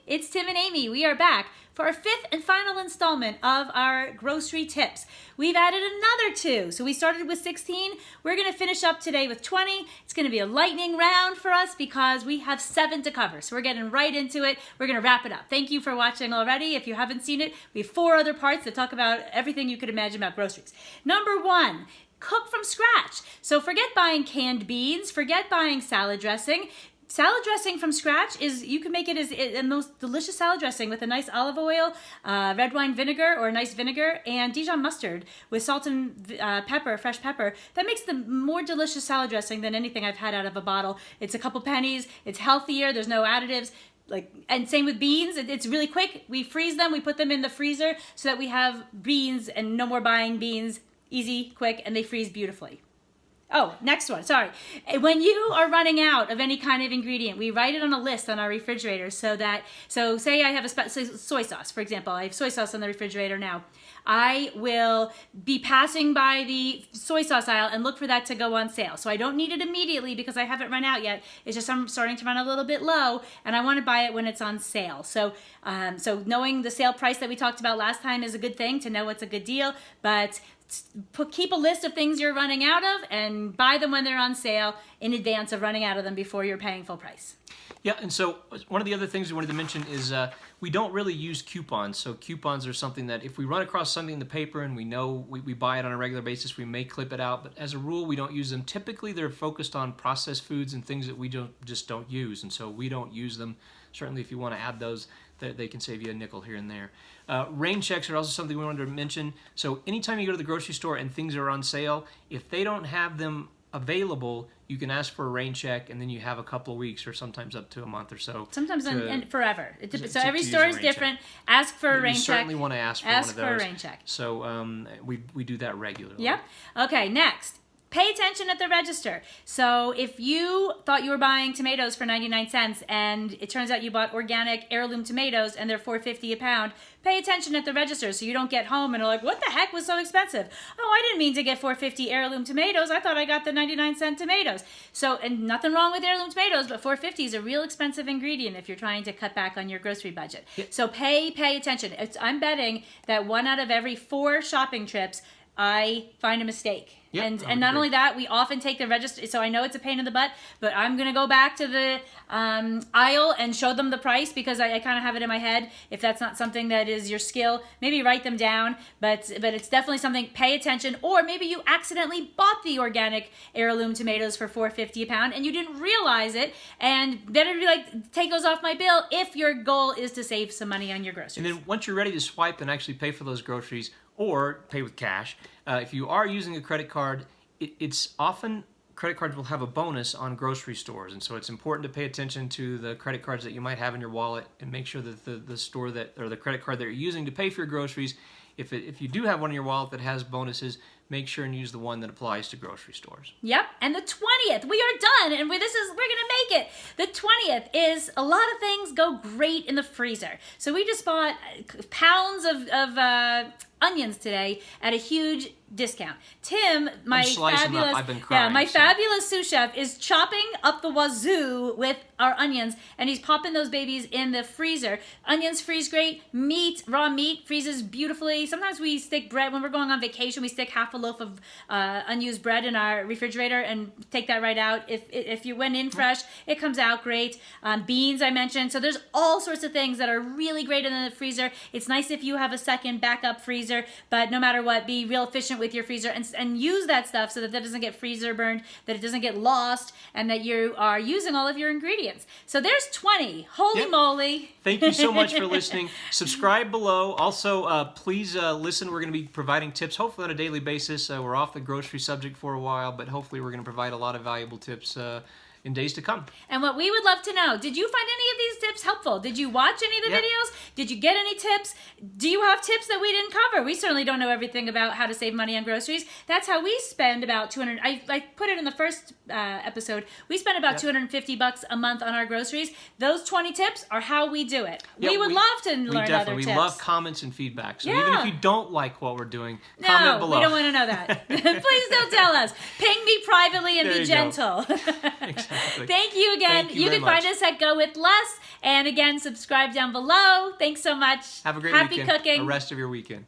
It's Tim and Amy. We are back for our fifth and final installment of our grocery tips. We've added another 2. So we started with 16. We're going to finish up today with 20. It's going to be a lightning round for us because we have 7 to cover. So we're getting right into it. We're going to wrap it up. Thank you for watching already. If you haven't seen it, we have 4 other parts that talk about everything you could imagine about groceries. Number 1. Cook from scratch. So forget buying canned beans, forget buying salad dressing. Salad dressing from scratch is, you can make it as the most delicious salad dressing with a nice olive oil, red wine vinegar or a nice vinegar, and Dijon mustard with salt and pepper, fresh pepper. That makes the more delicious salad dressing than anything I've had out of a bottle. It's a couple pennies, it's healthier, there's no additives. And same with beans, it's really quick. We freeze them, we put them in the freezer so that we have beans and no more buying beans. Easy, quick, and they freeze beautifully. Oh, next one, sorry. When you are running out of any kind of ingredient, we write it on a list on our refrigerator so say I have a soy sauce, for example. I have soy sauce on the refrigerator now. I will be passing by the soy sauce aisle and look for that to go on sale. So I don't need it immediately because I haven't run out yet. It's just I'm starting to run a little bit low and I want to buy it when it's on sale. So knowing the sale price that we talked about last time is a good thing to know it's a good deal, but keep a list of things you're running out of and buy them when they're on sale in advance of running out of them before you're paying full price. Yeah, and so one of the other things we wanted to mention is we don't really use coupons. So coupons are something that if we run across something in the paper and we know we buy it on a regular basis, we may clip it out. But as a rule, we don't use them. Typically, they're focused on processed foods and things that we just don't use. And so we don't use them. Certainly, if you want to add those, they can save you a nickel here and there. Rain checks are also something we wanted to mention. So anytime you go to the grocery store and things are on sale, if they don't have them available, you can ask for a rain check, and then you have a couple of weeks or sometimes up to a month or so. Sometimes and forever. So every store is different. Ask for a rain check. You certainly want to ask for one of those. Ask for a rain check. So we do that regularly. Yep. Okay, next. Pay attention at the register. So if you thought you were buying tomatoes for 99 cents and it turns out you bought organic heirloom tomatoes and they're $4.50 a pound, pay attention at the register so you don't get home and are like, what the heck was so expensive? Oh, I didn't mean to get $4.50 heirloom tomatoes. I thought I got the 99-cent tomatoes. So, and nothing wrong with heirloom tomatoes, but $4.50 is a real expensive ingredient if you're trying to cut back on your grocery budget. Yep. So pay attention. I'm betting that 1 out of every 4 shopping trips, I find a mistake. Yep, and not only that, we often take the register, so I know it's a pain in the butt, but I'm going to go back to the aisle and show them the price because I kind of have it in my head. If that's not something that is your skill, maybe write them down, but it's definitely something, pay attention. Or maybe you accidentally bought the organic heirloom tomatoes for $4.50 a pound and you didn't realize it, and better be like, take those off my bill if your goal is to save some money on your groceries. And then once you're ready to swipe and actually pay for those groceries, or pay with cash. If you are using a credit card, it's often credit cards will have a bonus on grocery stores, and so it's important to pay attention to the credit cards that you might have in your wallet and make sure that the store or the credit card that you're using to pay for your groceries, if you do have one in your wallet that has bonuses, make sure and use the one that applies to grocery stores. Yep, and the 20th, we are done, and we're gonna make it. The 20th is a lot of things go great in the freezer. So we just bought pounds of onions today at a huge discount. Tim, my fabulous sous chef, is chopping up the wazoo with our onions, and he's popping those babies in the freezer. Onions freeze great. Meat, raw meat, freezes beautifully. Sometimes we stick bread when we're going on vacation. We stick half a loaf of unused bread in our refrigerator and take that right out. If you went in fresh, it comes out great. Beans, I mentioned. So there's all sorts of things that are really great in the freezer. It's nice if you have a second backup freezer, but no matter what, be real efficient with your freezer and use that stuff so that doesn't get freezer burned, that it doesn't get lost, and that you are using all of your ingredients. So there's 20. Holy moly. Thank you so much for listening. Subscribe below. Also, please listen. We're going to be providing tips, hopefully on a daily basis. We're off the grocery subject for a while, but hopefully we're going to provide a lot of valuable tips in days to come. And what we would love to know, did you find any of these tips helpful? Did you watch any of the videos? Did you get any tips? Do you have tips that we didn't cover? We certainly don't know everything about how to save money on groceries. That's how we spend about $200. I put it in the first episode. We spend about $250 a month on our groceries. Those 20 tips are how we do it. We would love to learn other tips. We love comments and feedback. So even if you don't like what we're doing, comment below. We don't want to know that. Please don't tell us. Ping me privately and be gentle. Exactly. Exactly. Thank you again. Thank you You very can find much. us at GoWithLess. And again, subscribe down below. Thanks so much. Have a great Happy weekend. cooking. The rest of your weekend.